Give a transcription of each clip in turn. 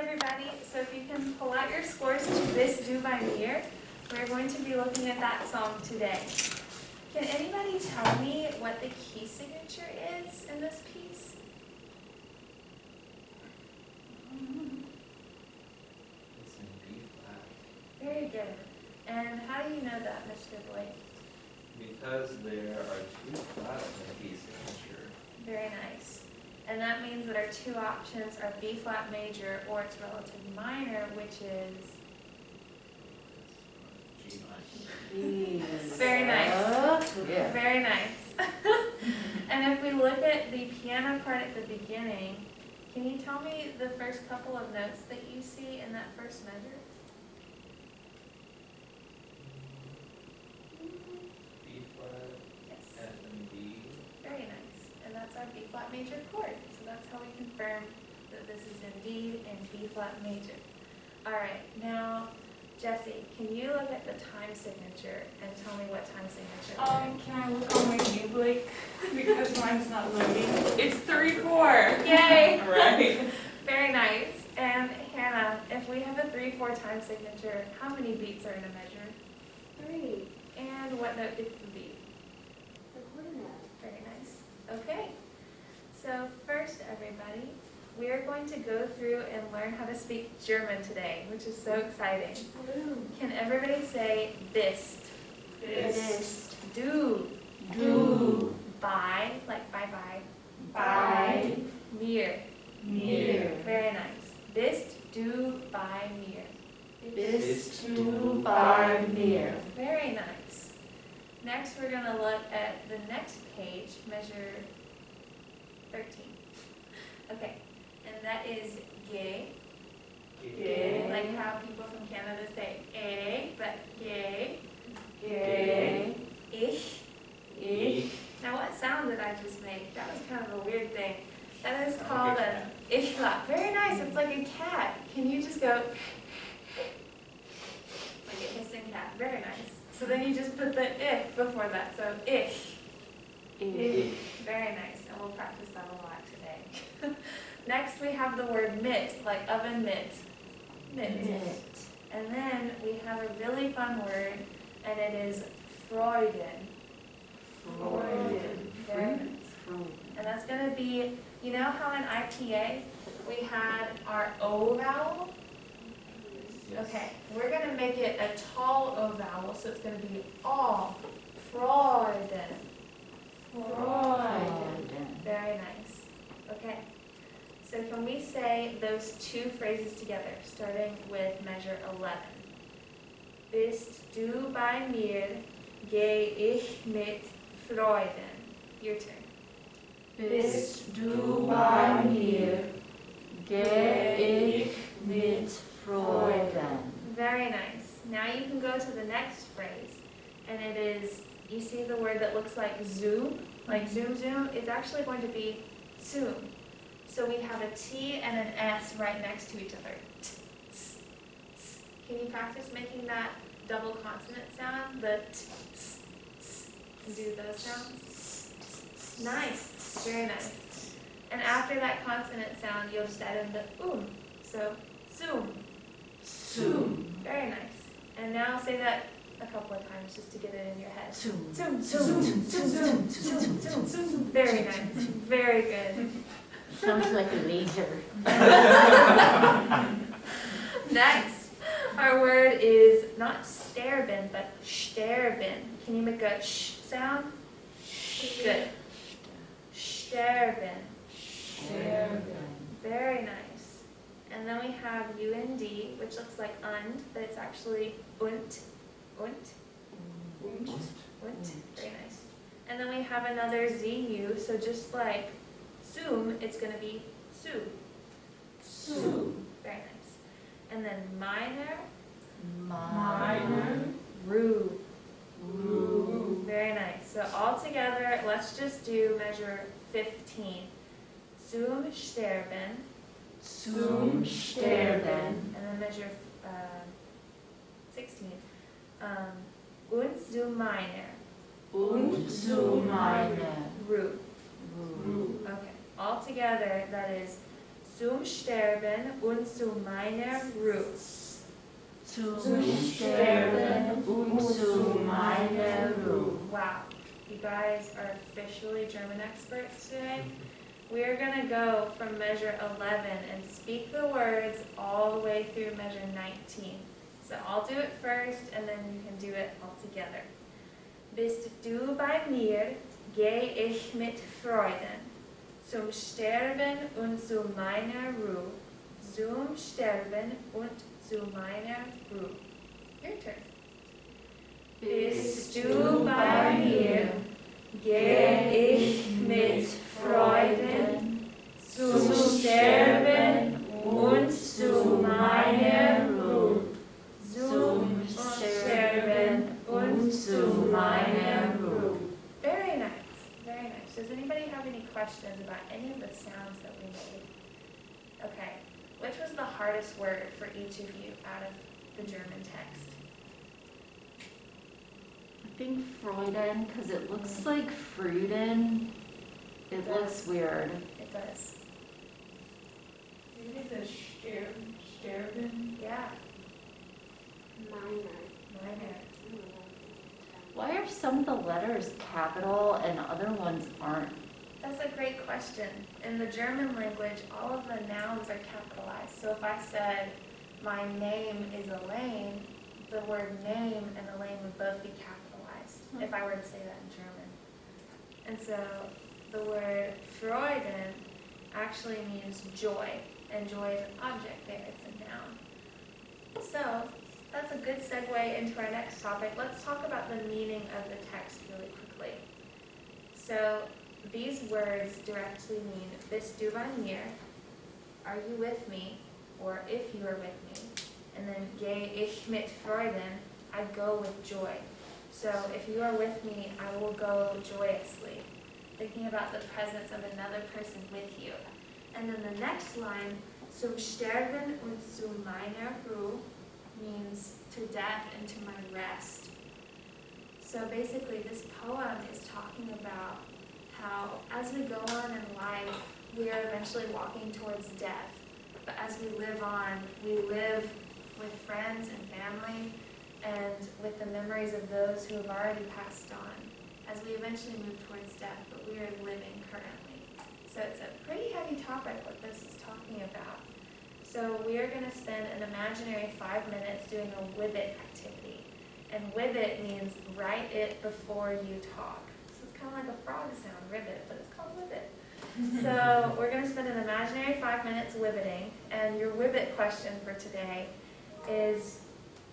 everybody. So if you can pull out your scores to This Do by Mir, we're going to be looking at that song today. Can anybody tell me what the key signature is in this piece? It's in B flat. Very good. And how do you know that, Mr. Blake? Because there are two flats in the key signature. Very nice. And that means that our two options are B flat major or its relative minor, which is G minor. very nice. Yeah. Very nice. And if we look at the piano part at the beginning, can you tell me the first couple of notes that you see in that first measure? B flat, Yes. F and B. Very nice. And that's our B flat major chord. So that's how we confirm that this is indeed in B flat major. All right. Now, Jesse, can you look at the time signature and tell me what time signature it is? Can I look on my new Blake? Because mine's not loading. It's 3/4. Yay! All right. Very nice. And Hannah, if we have a 3/4 time signature, how many beats are in a measure? 3. And what note gets the beat? The quarter note. Very nice. Okay. So first, everybody, we are going to go through and learn how to speak German today, which is so exciting. Can everybody say bist? Bist. Du. Du. Bei, like bye-bye. Bei Mir. mir. Very nice. Bist du bei mir? Bist du bei mir? Very nice. Next, we're going to look at the next page, measure 13. Okay, and that is gay, Gay. like how people from Canada say a, but gay. Gay. Ich. Ich. Now, what sound did I just make? That was kind of a weird thing. That is Sound called like a an ich clap. Very nice. It's like a cat. Can you just go like a hissing cat? Very nice. So then you just put the ich before that. So ich. Ich. Very nice. And we'll practice that a lot today. Next, we have the word mitt, like oven mitt. Mitt. And then we have a really fun word, and it is Freuden. Freuden. Very nice. And that's going to be, you know how in IPA we had our O vowel? Yes. Okay, we're going to make it a tall O vowel, so it's going to be all. Freuden. Very nice. Okay, so can we say those two phrases together, starting with measure 11? Bist du bei mir, geh ich mit Freuden. Your turn. Bist du bei mir, geh ich mit Freuden. Very nice. Now you can go to the next phrase, and it is, you see the word that looks like zoom, like zoom zoom, it's actually going to be zoom. So we have a T and an S right next to each other. T, s, s. Can you practice making that double consonant sound? The t, s, s. And do those sounds? Nice. Very nice. And after that consonant sound, you'll just add in the So, zoom. Zoom. Very nice. And now say that a couple of times just to get it in your head. Zoom. Zoom, zoom, zoom, zoom, zoom, zoom, zoom. Very nice. Very good. Sounds like a laser. Next, our word is not sterben, but sterben. Can you make a sh sound? Good. Sterben. Very nice. And then we have UND, which looks like und, but it's actually und. Und. Very nice. And then we have another ZU, so just like zoom, it's going to be su. Very nice. And then minor, Minor. ru. Very nice. So all together, let's just do measure 15. Zum sterben, Zum sterben. and then measure 16. Und zum minor, Und zu meiner ru. Ruhe. Okay. All together, that is zum Sterben und zu meiner Ruhe. Zum Sterben und zu meiner Ruhe. Wow, you guys are officially German experts today. We are going to go from measure 11 and speak the words all the way through measure 19. So I'll do it first and then you can do it all together. Bist du bei mir, geh ich mit Freuden, zum Sterben und zu meiner Ruhe, zum Sterben und zu meiner Ruhe. Your turn. Bist du bei mir, geh ich mit Freuden, zum Sterben und zu meiner Ruhe, zum Sterben und zu meiner Ruhe. Very nice, very nice. Does anybody have any questions about any of the sounds that we made? Okay, which was the hardest word for each of you out of the German text? I think Freuden, because it looks like Fruden. It looks weird. It does. Maybe the Sterben. Yeah, Minor. minor. Why are some of the letters capital and other ones aren't? That's a great question. In the German language, all of the nouns are capitalized. So if I said, my name is Elaine, the word name and Elaine would both be capitalized, if I were to say that in German. And so the word Freuden actually means joy, and joy is an object there, it's a noun. So that's a good segue into our next topic. Let's talk about the meaning of the text really quickly. So these words directly mean, bist du bei mir, are you with me, or if you are with me. And then gehe ich mit Freuden, I go with joy. So if you are with me, I will go joyously. Thinking about the presence of another person with you. And then the next line, zum Sterben und zu meiner Ruhe, means to death and to my rest. So basically this poem is talking about how as we go on in life, we are eventually walking towards death. But as we live on, we live with friends and family and with the memories of those who have already passed on as we eventually move towards death, but we are living currently. So it's a pretty heavy topic what this is talking about. So we are going to spend an imaginary 5 minutes doing a Wibbit activity. And Wibbit means write it before you talk. So it's kind of like a frog sound, ribbit, but it's called Wibbit. So we're going to spend an imaginary 5 minutes Wibbiting. And your Wibbit question for today is,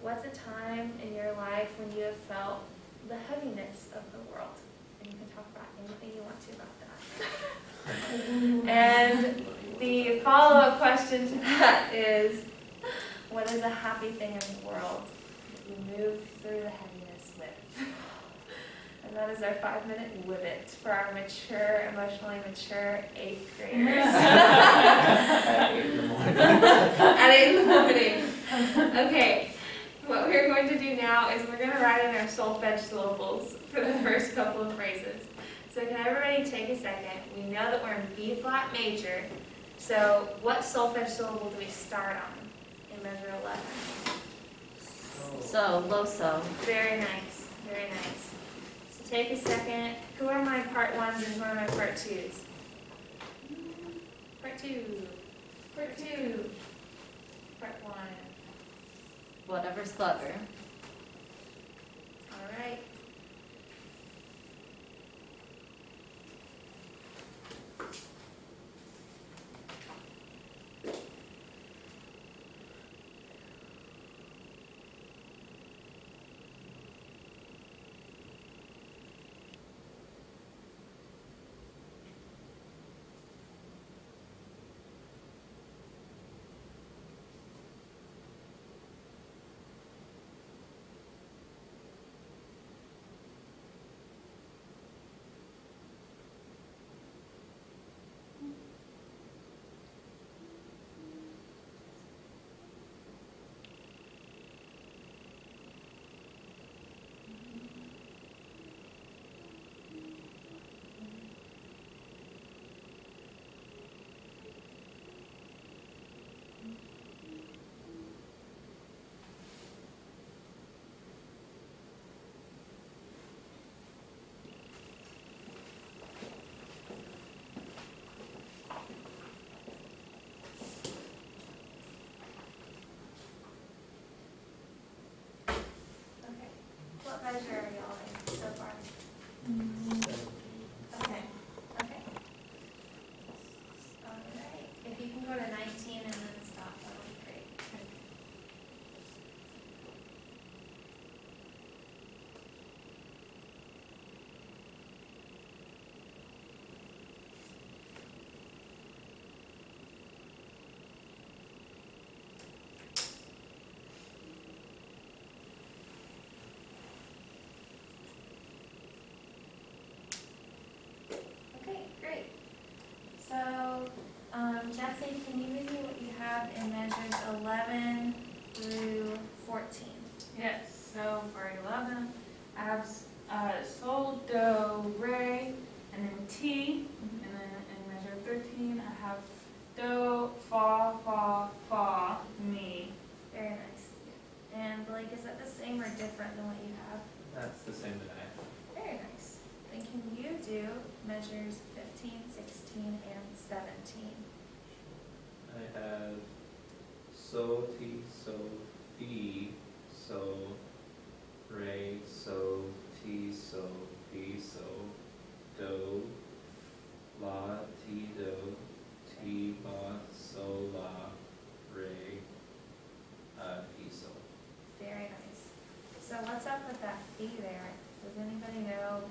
what's a time in your life when you have felt the heaviness of the world? And you can talk about anything you want to about that. And the follow-up question to that is, what is a happy thing in the world that you move through the heaviness with? And that is our 5-minute Wibbit for our mature, emotionally mature 8th graders. At 8 in the morning. Okay, what we're going to do now is we're going to write in our solfege syllables for the first couple of phrases. So can everybody take a second? We know that we're in B flat major. So what solfege syllable do we start on in measure 11? So, loso. Very nice, very nice. So take a second. Who are my part 1s and who are my part 2s? Part 2. Part 2. Part 1. Whatever's clever. All right. so far? Okay, okay. All right, if you can go to 19 and then stop, that would be great. Okay, great. So, Jesse, can you read me what you have in measures 11 through 14? Yes, so for 11, I have sol, do, re, and then ti, and then in measure 13, I have do, fa, fa, fa, mi. Very nice. And Blake, is that the same or different than what you have? That's the same that I have. Very nice. Then can you do measures 15, 16, and 17? I have so, ti, so, fi, so, re, so, ti, so, fi, so, do, la, ti, do, ti, la, so, la, re, fi, so. Very nice. So what's up with that fee there? Does anybody know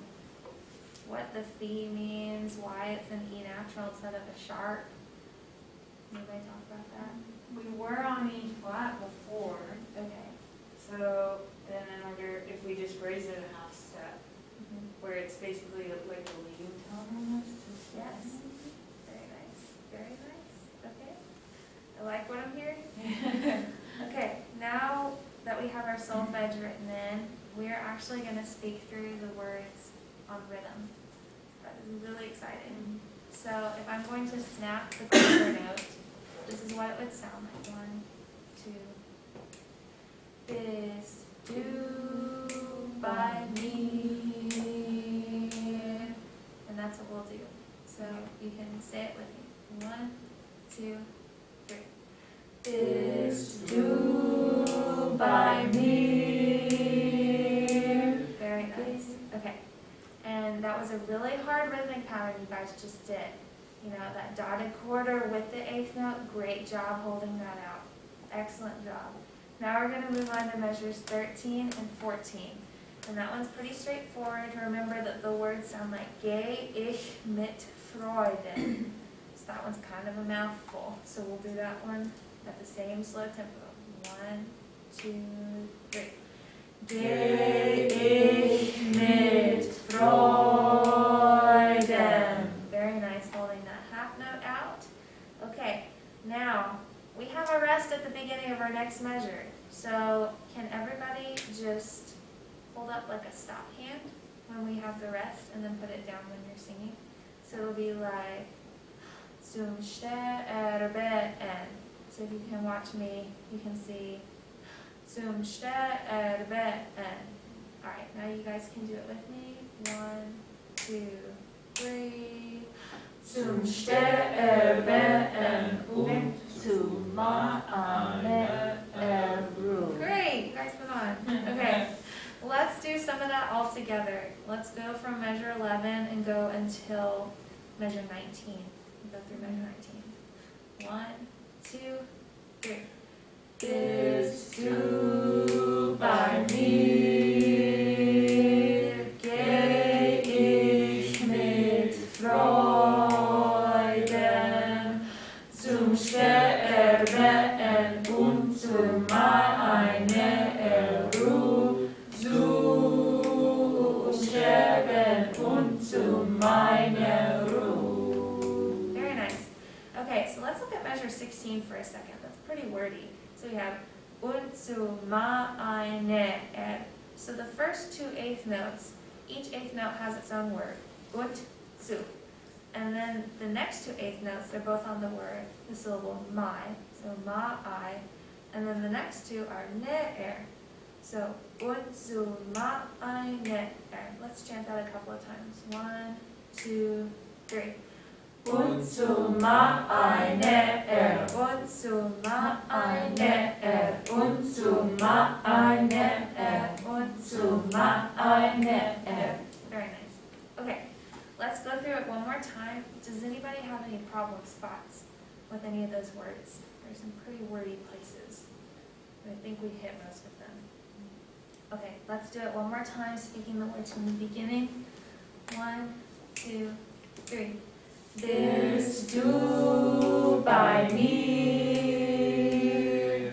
what the fee means, why it's an E natural instead of a sharp? Anybody talk about that? We were on E flat before, Okay. so then in order, if we just raise it a half step, Mhm. where it's basically like a leading tone almost. Yes. Very nice. Very nice. Okay. I like what I'm hearing. Okay, now that we have our solfege written in, we are actually going to speak through the words on rhythm. That is really exciting. So if I'm going to snap the quarter note, this is what it would sound like. 1, 2. Is do by me. And that's what we'll do. So you can say it with me. 1, 2, 3. Is do by me. Very nice. Okay. And that was a really hard rhythmic pattern you guys just did. You know, that dotted quarter with the eighth note, great job holding that out. Excellent job. Now we're going to move on to measures 13 and 14. And that one's pretty straightforward. Remember that the words sound like geh, ich, mit, Freuden. So that one's kind of a mouthful. So we'll do that one at the same slow tempo. 1, 2, 3. Geh, ich, mit, Freuden. Very nice, holding that half note out. Okay, now we have a rest at the beginning of our next measure. So can everybody just hold up like a stop hand when we have the rest and then put it down when you're singing? So it'll be like zum sterben. So if you can watch me, you can see zum sterben. Alright, now you guys can do it with me. 1, 2, 3. Zum sterben und To my room. Great, you guys put on. Okay, let's do some of that all together. Let's go from measure 11 and go until measure 19. Go through measure 19. 1, 2, 3. Is do by mir, geh ich mit Freuden zum Sterben und zu meiner Ruhe, zum Sterben und zu meiner Ruhe. Very nice. Okay, so let's look at measure 16 for a second. That's pretty wordy. So we have und zu meiner. So the first two eighth notes, each eighth note has its own word. Und zu. And then the next two eighth notes, they're both on the word, the syllable my. So ma-I. And then the next two are ne-er. So und zu ma-I-ne-er. Let's chant that a couple of times. 1, 2, 3. Und zu ma-I-ne-er. Und zu ma-I-ne-er. Und zu ma-I-ne-er. Und zu meine Very nice. Okay, let's go through it one more time. Does anybody have any problem spots with any of those words? There's some pretty wordy places. I think we hit most of them. Okay, let's do it one more time, speaking the words from the beginning. 1, 2, 3. Bist du bei mir,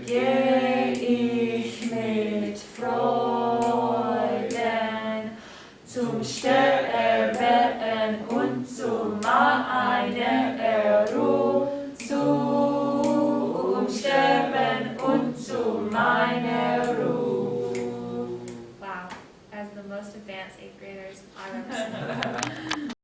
geh ich mit Freuden zum Sterben und zu meiner Ruhe, zum Sterben und zu meiner Ruhe. Wow, as the most advanced 8th graders I've ever seen.